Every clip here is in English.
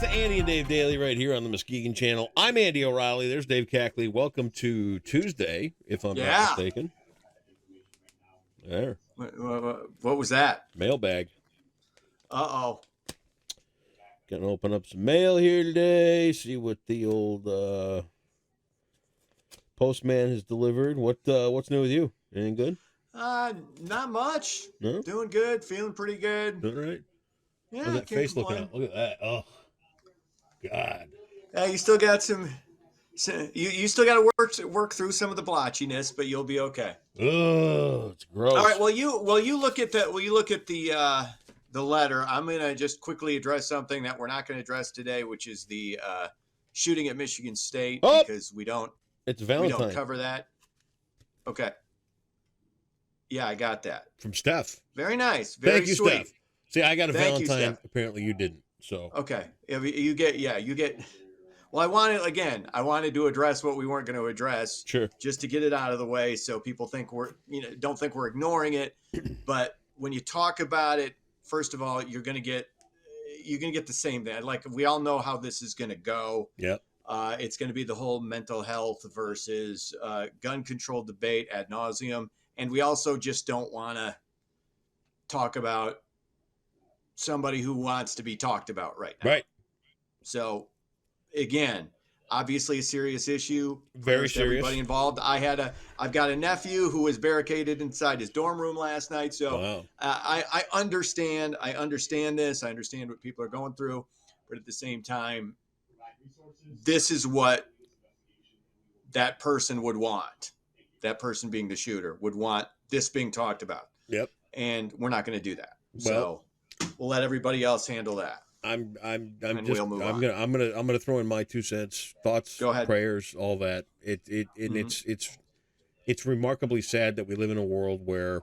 the Andy and Dave Daily right here on the Muskegon Channel. I'm Andy O'Reilly. There's Dave Cackley. Welcome to Tuesday, if I'm not mistaken. There. What was that? Mailbag. Uh-oh. Gonna open up some mail here today, see what the old postman has delivered. What's new with you? Anything good? Not much. No? Doing good, feeling pretty good. All right. Yeah, How's that face looking out? Look at that. Oh, God. You still got you still got to work through some of the blotchiness, but you'll be okay. Oh, it's gross. All right. Well, you look at the letter. I'm gonna just quickly address something that we're not going to address today, which is the shooting at Michigan State, because it's Valentine. We don't cover that. Okay. Yeah, I got that From Steph. Very nice. Very Thank you, sweet. Steph. See, I got a Thank Valentine. you, Apparently, you didn't. So okay, you get. Well, I wanted to address what we weren't going to address, sure, just to get it out of the way, so people don't think we're ignoring it. But when you talk about it, first of all, you're going to get the same thing. Like, we all know how this is going to go. Yep. It's going to be the whole mental health versus gun control debate ad nauseum, and we also just don't want to talk about somebody who wants to be talked about right now. Right. So, again, obviously a serious issue. Very serious. Everybody involved. I've got a nephew who was barricaded inside his dorm room last night. So wow. I understand. I understand this. I understand what people are going through. But at the same time, this is what that person would want. That person being the shooter would want this being talked about. Yep. And we're not going to do that. Well, so we'll let everybody else handle that. I'm We'll gonna throw in my 2 cents, thoughts, Go ahead. prayers, all that. It's remarkably sad that we live in a world where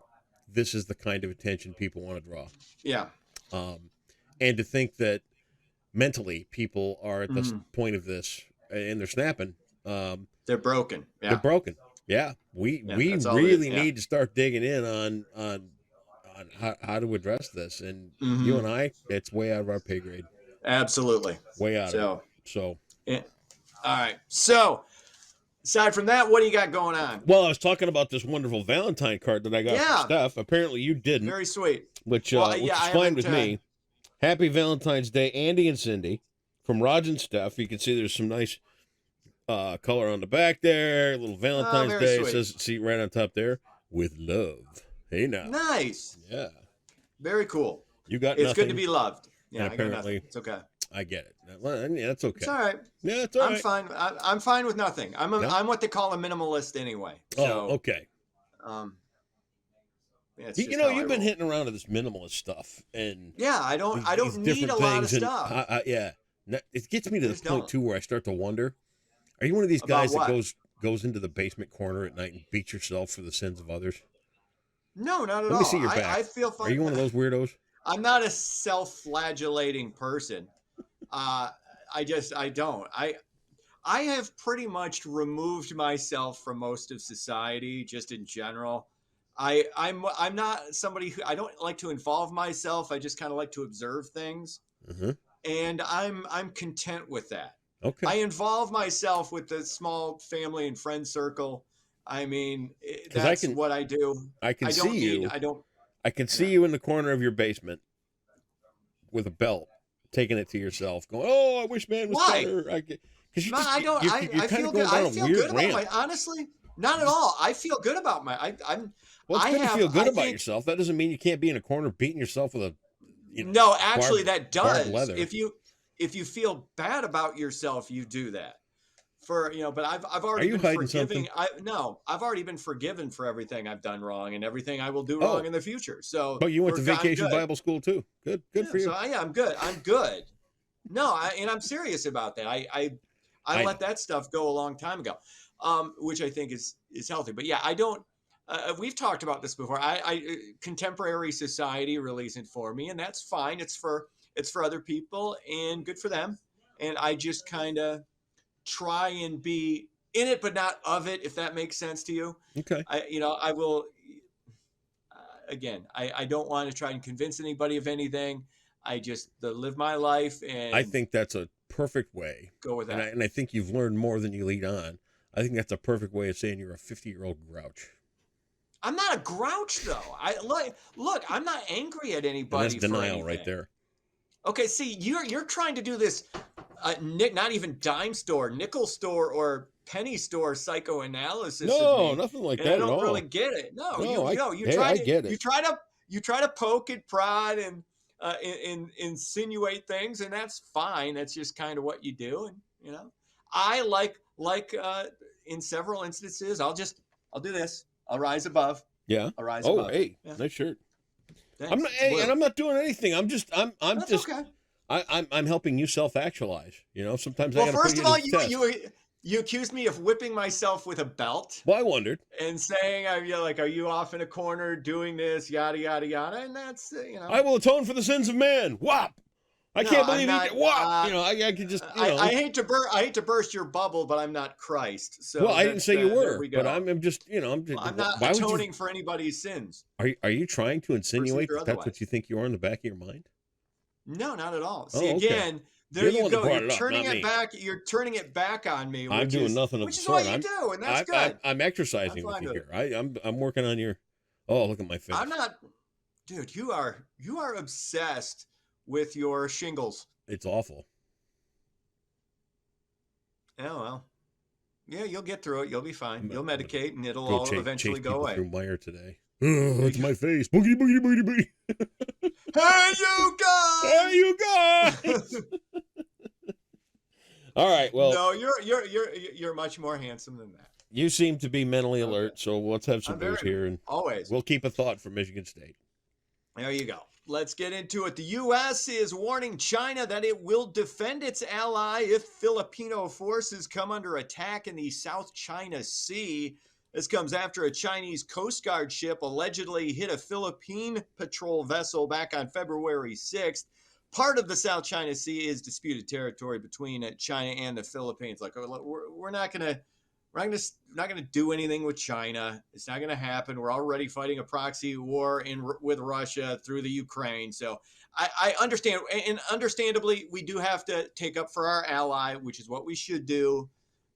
this is the kind of attention people want to draw. Yeah. And to think that mentally people are at the point of this and they're snapping. They're broken. Yeah. They're broken. Yeah. We really need to start digging in on how to address this, and you and I, it's way out of our pay grade. Absolutely, way out of it. So, all right. So, aside from that, what do you got going on? Well, I was talking about this wonderful Valentine card that I got from Steph. Apparently, you didn't. Very sweet. Which is fine with me. Happy Valentine's Day, Andy and Cindy, from Raj and Steph. You can see there's some nice color on the back there. A little Valentine's Day. Sweet. It says, see right on top there, with love. Hey now. Nice. Yeah. Very cool. You got It's nothing. good to be loved. Yeah, and apparently, I got nothing. It's okay. I get it. Yeah, that's okay. It's all right. Yeah, it's all right. I'm fine. I'm fine with nothing. I'm what they call a minimalist anyway. So, okay. Yeah, you've been hitting around to this minimalist stuff, and I don't need a lot of stuff. Yeah, it gets me to the point too where I start to wonder: are you one of these guys that goes into the basement corner at night and beats yourself for the sins of others? No, not at all. Let me see your back. I feel fine. Are you one of those weirdos? I'm not a self-flagellating person. I don't. I have pretty much removed myself from most of society, just in general. I'm not somebody who, I don't like to involve myself. I just kind of like to observe things, and I'm content with that. Okay. I involve myself with the small family and friend circle. I mean, that's what I do. I can see you in the corner of your basement with a belt, taking it to yourself, going, "Oh, I wish man was better." Because I feel good. I feel good about my. Honestly, not at all. I feel good about my. Well, it's good to feel good about yourself. That doesn't mean you can't be in a corner beating yourself with a. No, actually, that does. If you feel bad about yourself, you do that. But I've already been forgiving. I've already been forgiven for everything I've done wrong and everything I will do wrong in the future. So, but you went to Vacation Bible School too. Good for you. So I'm good. I'm good. No, I'm serious about that. I let that stuff go a long time ago, which I think is healthy. But yeah, I don't. We've talked about this before. Contemporary society really isn't for me, and that's fine. It's for other people, and good for them. And I just kind of try and be in it, but not of it, if that makes sense to you. Okay. I will. Again, I don't want to try and convince anybody of anything. live my life and I think that's a perfect way. go with that. And I think you've learned more than you lead on. I think that's a perfect way of saying you're a 50-year-old grouch. I'm not a grouch though. Look, I'm not angry at anybody. And that's denial right there. Okay, see, you're trying to do this not even dime store, nickel store, or penny store psychoanalysis. No, nothing like that. I don't really get it. I get it. You try to poke and prod and insinuate things, and that's fine. That's just kind of what you do. And I like in several instances, I'll do this. I'll rise above. Yeah. I'll rise above. Oh, hey, yeah. nice shirt. Thanks. I'm not doing anything. I'm just okay. I'm helping you self-actualize. Sometimes well, I got to first of all, you accused me of whipping myself with a belt. Well, I wondered. And saying, are you off in a corner doing this, yada, yada, yada. And that's, I will atone for the sins of man. Whop. I can't believe it. Whop. I could just, I hate to burst your bubble, but I'm not Christ. So well, I didn't say you were, but I'm just, I'm not atoning for anybody's sins. Are you trying to insinuate that that's what you think you are in the back of your mind? No, not at all. See, okay. Again, there you go. You're turning it back. You're turning it back on me. I'm doing nothing of the sort. Which is what you do, and that's good. I'm exercising with you here. I'm working on your. Oh, look at my face. I'm not, dude. You are obsessed with your shingles. It's awful. Oh well. Yeah, you'll get through it. You'll be fine. You'll medicate, and it'll all eventually go away. Through Meyer today. Oh, it's my face. Boogity, boogity, boogity, boogity. Hey, you guys! Hey, you guys! All right. Well, no, you're much more handsome than that. You seem to be mentally alert, so let's have some news here, and always we'll keep a thought for Michigan State. There you go. Let's get into it. The U.S. is warning China that it will defend its ally if Filipino forces come under attack in the South China Sea. This comes after a Chinese Coast Guard ship allegedly hit a Philippine patrol vessel back on February 6th. Part of the South China Sea is disputed territory between China and the Philippines. Like, we're not going to do anything with China. It's not going to happen. We're already fighting a proxy war with Russia through the Ukraine. So I understand, and understandably, we do have to take up for our ally, which is what we should do.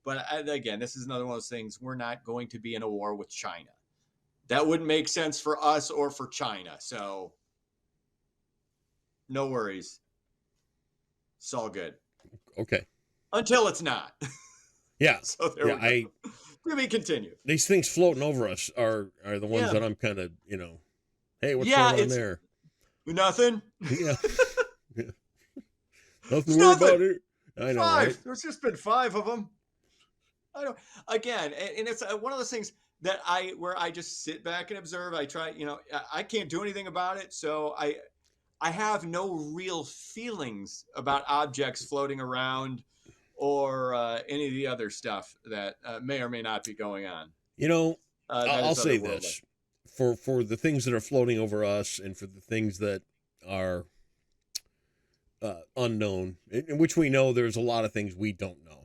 But again, this is another one of those things. We're not going to be in a war with China. That wouldn't make sense for us or for China. So no worries. It's all good. Okay. Until it's not. Yeah. So there we go. To be continued. These things floating over us are the ones that I'm kind of, hey, what's going on there? Nothing. Yeah. Nothing to worry about it. I know, 5. Right? There's just been 5 of them. I don't. Again, and it's one of those things that where I just sit back and observe. I try, I can't do anything about it, so I have no real feelings about objects floating around or any of the other stuff that may or may not be going on. I'll say this. For the things that are floating over us and for the things that are unknown, in which we know there's a lot of things we don't know.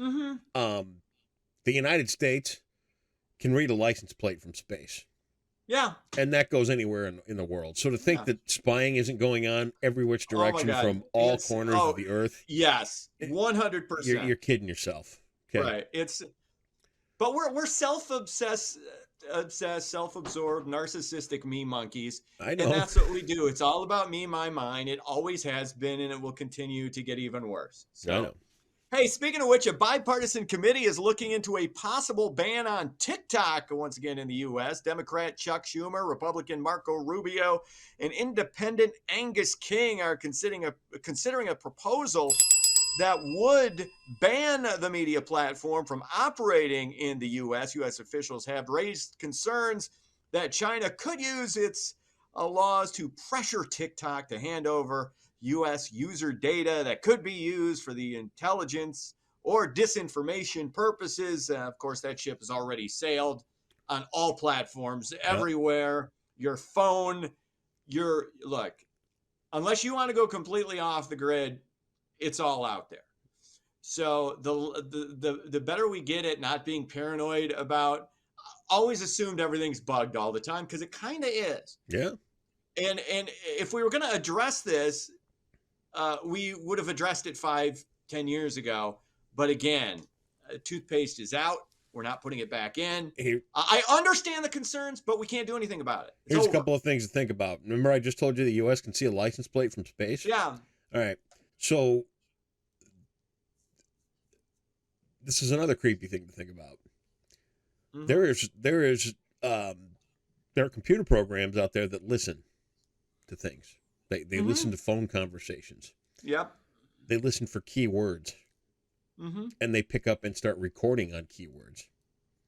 Mm-hmm. The United States can read a license plate from space. Yeah. And that goes anywhere in the world. So to think that spying isn't going on every which direction from all corners of the earth. Yes. 100%. You're kidding yourself. Okay. Right. But we're self-obsessed, self-absorbed, narcissistic me monkeys. I know. And that's what we do. It's all about me, my mind. It always has been, and it will continue to get even worse. So, I know. Hey, speaking of which, a bipartisan committee is looking into a possible ban on TikTok once again in the U.S. Democrat Chuck Schumer, Republican Marco Rubio, and Independent Angus King are considering a proposal that would ban the media platform from operating in the U.S. U.S. officials have raised concerns that China could use its laws to pressure TikTok to hand over U.S. user data that could be used for the intelligence or disinformation purposes. Of course, that ship has already sailed on all platforms, everywhere. Your phone, look, unless you want to go completely off the grid, it's all out there. So the better we get at not being paranoid about, always assumed everything's bugged all the time, because it kind of is. Yeah. And if we were going to address this, we would have addressed it 5-10 years ago. But again, toothpaste is out. We're not putting it back in. I understand the concerns, but we can't do anything about it. Here's a couple of things to think about. Remember, I just told you the U.S. can see a license plate from space? Yeah. All right. So this is another creepy thing to think about. Mm-hmm. There are computer programs out there that listen to things. They mm-hmm. listen to phone conversations. Yep. They listen for keywords. Mm-hmm. And they pick up and start recording on keywords.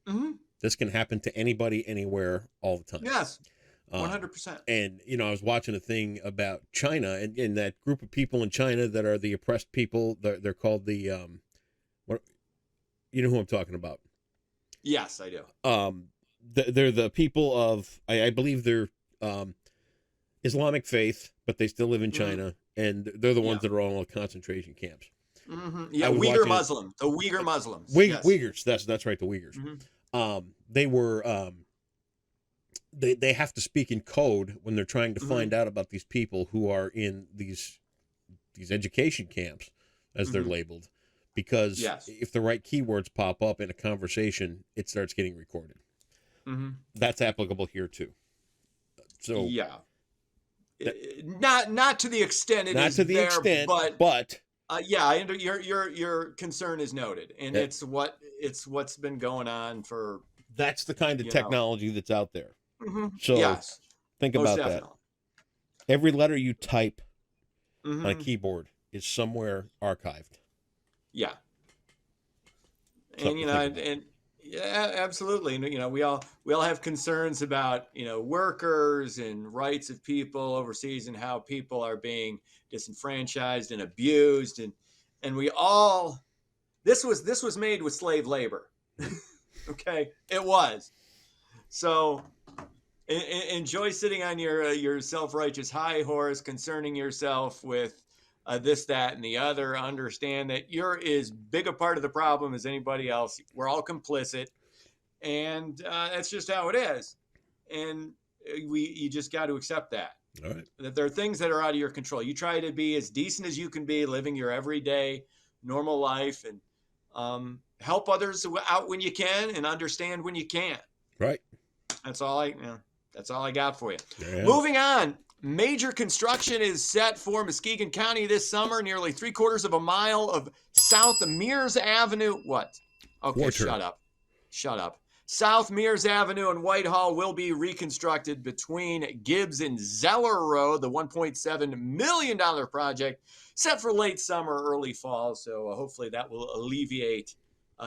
Mm-hmm. This can happen to anybody, anywhere, all the time. Yes, 100%. And, I was watching a thing about China and that group of people in China that are the oppressed people. They're called the, what? You know who I'm talking about? Yes, I do. They're the people of, I believe they're Islamic faith, but they still live in China. Mm-hmm. And they're the ones that are all in concentration camps. Mm-hmm. Yeah, Uyghur Muslim, the Uyghur Muslims. Yes. Uyghurs, that's right, the Uyghurs. Mm-hmm. They were, they have to speak in code when they're trying to mm-hmm. find out about these people who are in these education camps, as mm-hmm. they're labeled, because if the right keywords pop up in a conversation, it starts getting recorded. Mm-hmm. That's applicable here too. So yeah, not to the extent it is there, extent, but. Yeah, your concern is noted, and it's what's been going on for. That's the kind of technology that's out there. Mm-hmm. So yes, think about that. Every letter you type mm-hmm. on a keyboard is somewhere archived. Yeah, and and yeah, absolutely. We all have concerns about workers and rights of people overseas and how people are being disenfranchised and abused, and we all this was made with slave labor. Okay, it was. So enjoy sitting on your self-righteous high horse, concerning yourself with this, that, and the other. Understand that you're as big a part of the problem as anybody else. We're all complicit, and that's just how it is. And you just got to accept that. All right. That there are things that are out of your control. You try to be as decent as you can be, living your everyday normal life, and help others out when you can, and understand when you can't. Right. That's all I got for you. Yeah. Moving on. Major construction is set for Muskegon County this summer. Nearly 3/4 of a mile of South Mears Avenue. What? Okay, Quarter. Shut up. South Mears Avenue and Whitehall will be reconstructed between Gibbs and Zeller Road, the $1.7 million project set for late summer, early fall. So hopefully that will alleviate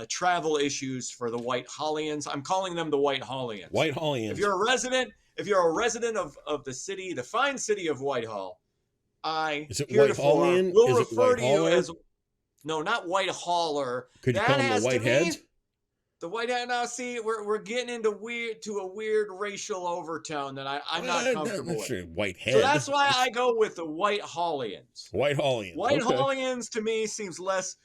travel issues for the Whitehallians. I'm calling them the Whitehallians. Whitehallians. If you're a resident of the city, the fine city of Whitehall, is it Whitehallian? Will refer to you as no, not Whitehaller. Could you call them the Whiteheads? The Whitehead. Now, see, we're getting into a weird racial overtone that I'm not comfortable with. Whitehead. So that's why I go with the Whitehallians. Whitehallians. Whitehallians to me seems less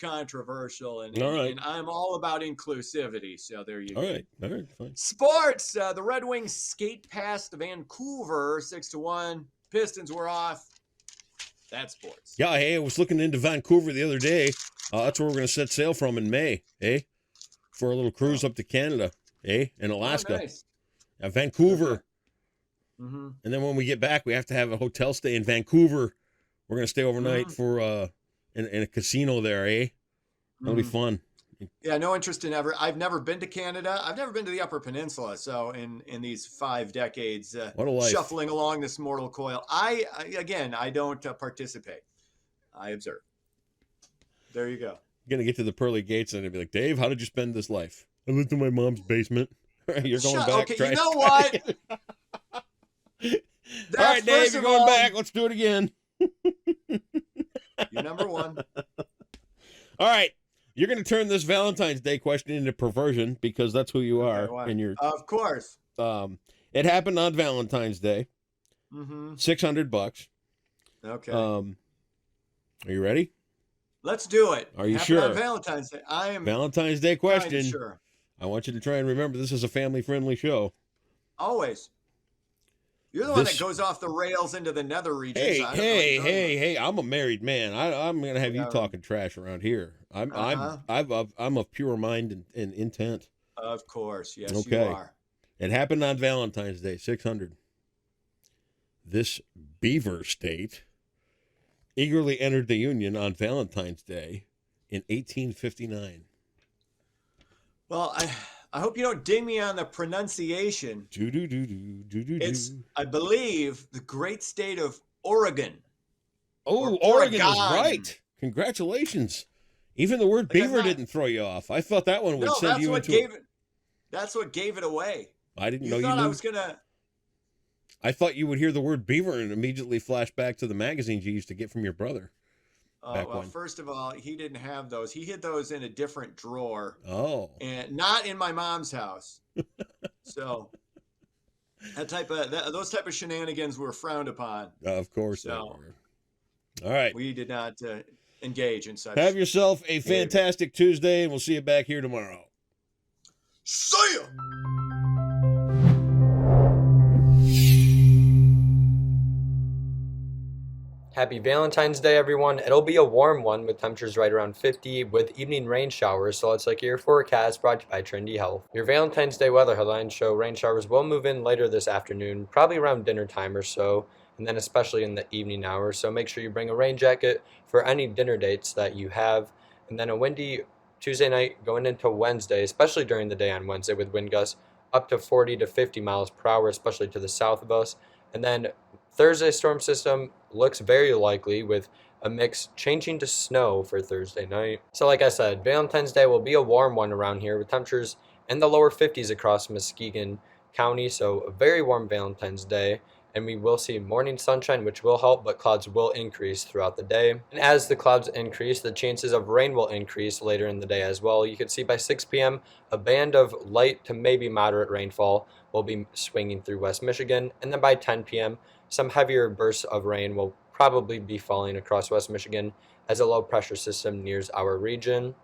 controversial, and I'm all about inclusivity. So there you go. All right, fine. Sports. The Red Wings skate past Vancouver 6-1. Pistons were off. That's sports. Yeah, hey, I was looking into Vancouver the other day. That's where we're going to set sail from in May, eh? For a little cruise up to Canada, eh? In Alaska. Oh, nice. Vancouver. Okay. Mm-hmm. And then when we get back, we have to have a hotel stay in Vancouver. We're going to stay overnight for in a casino there, eh? That'll be fun. Yeah, no interest in I've never been to Canada. I've never been to the Upper Peninsula. So in these 5 decades, what a life. Shuffling along this mortal coil, I don't participate. I observe. There you go. You're going to get to the pearly gates and they'll be like, Dave, how did you spend this life? I lived in my mom's basement. You're going back. Okay, you know what? All right, Dave, you're going back. Let's do it again. You're number 1. All right. You're going to turn this Valentine's Day question into perversion because that's who you are. And you're, of course. It happened on Valentine's Day. Mm-hmm. $600. Okay. Are you ready? Let's do it. Are you sure? On Valentine's Day. I am. Valentine's Day question. Sure. I want you to try and remember this is a family-friendly show. Always. You're the one that goes off the rails into the nether regions. Hey! I'm a married man. I'm gonna have you talking trash around here. I'm of pure mind and intent. Of course, yes, you are. It happened on Valentine's Day, 600. This beaver state eagerly entered the Union on Valentine's Day in 1859. Well, I hope you don't ding me on the pronunciation. It's, I believe, the great state of Oregon. Oh, Oregon is right. Congratulations. Even the word beaver didn't throw you off. I thought that one would send you into it. That's what gave it away. I didn't know you knew. I thought you would hear the word beaver and immediately flash back to the magazines you used to get from your brother. Well, first of all, he didn't have those. He hid those in a different drawer. Oh. And not in my mom's house. So those type of shenanigans were frowned upon. Of course they were. All right. We did not engage in such. Have yourself a fantastic Tuesday, and we'll see you back here tomorrow. See ya! Happy Valentine's Day, everyone. It'll be a warm one with temperatures right around 50 with evening rain showers. So let's look at your forecast brought to you by Trendy Health. Your Valentine's Day weather headlines show rain showers will move in later this afternoon, probably around dinner time or so, and then especially in the evening hours. So make sure you bring a rain jacket for any dinner dates that you have. And then a windy Tuesday night going into Wednesday, especially during the day on Wednesday with wind gusts up to 40 to 50 miles per hour, especially to the south of us. And then Thursday storm system looks very likely with a mix changing to snow for Thursday night. So like I said, Valentine's Day will be a warm one around here with temperatures in the lower 50s across Muskegon County. So a very warm Valentine's Day. And we will see morning sunshine, which will help, but clouds will increase throughout the day. And as the clouds increase, the chances of rain will increase later in the day as well. You can see by 6 p.m., a band of light to maybe moderate rainfall will be swinging through West Michigan. And then by 10 p.m., some heavier bursts of rain will probably be falling across West Michigan as a low pressure system nears our region.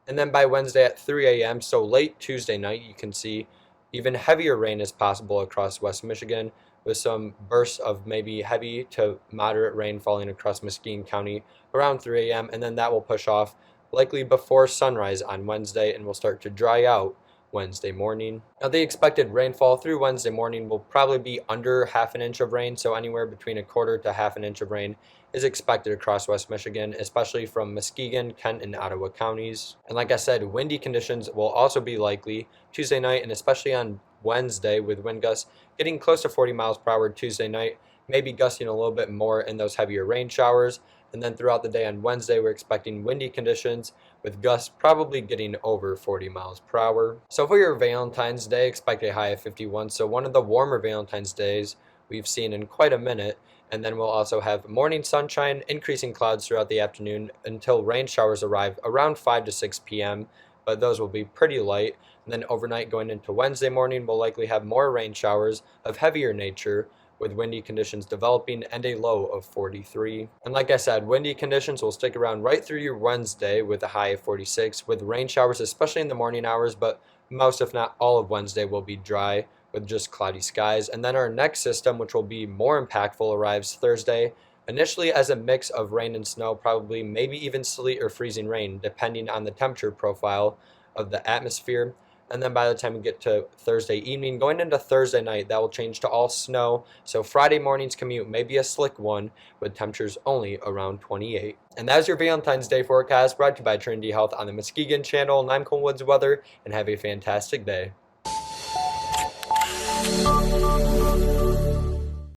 And then by Wednesday at 3 a.m., so late Tuesday night, you can see even heavier rain is possible across West Michigan, with some bursts of maybe heavy to moderate rain falling across Muskegon County around 3 a.m. And then that will push off likely before sunrise on Wednesday and will start to dry out Wednesday morning. Now the expected rainfall through Wednesday morning will probably be under half an inch of rain, so anywhere between a quarter to half an inch of rain is expected across West Michigan, especially from Muskegon, Kent, and Ottawa counties. And like I said, windy conditions will also be likely Tuesday night and especially on Wednesday with wind gusts getting close to 40 miles per hour Tuesday night, maybe gusting a little bit more in those heavier rain showers. And then throughout the day on Wednesday, we're expecting windy conditions with gusts probably getting over 40 miles per hour. So for your Valentine's Day, expect a high of 51. So one of the warmer Valentine's days we've seen in quite a minute. And then we'll also have morning sunshine, increasing clouds throughout the afternoon until rain showers arrive around 5 to 6 p.m. But those will be pretty light. And then overnight going into Wednesday morning, we'll likely have more rain showers of heavier nature with windy conditions developing and a low of 43. And like I said, windy conditions will stick around right through your Wednesday with a high of 46 with rain showers, especially in the morning hours, but most if not all of Wednesday will be dry with just cloudy skies. And then our next system, which will be more impactful, arrives Thursday, initially as a mix of rain and snow, probably maybe even sleet or freezing rain, depending on the temperature profile of the atmosphere. And then by the time we get to Thursday evening, going into Thursday night, that will change to all snow. So Friday morning's commute may be a slick one with temperatures only around 28. And that's your Valentine's Day forecast brought to you by Trinity Health on the Muskegon Channel. And I'm Cole Woods Weather, and have a fantastic day.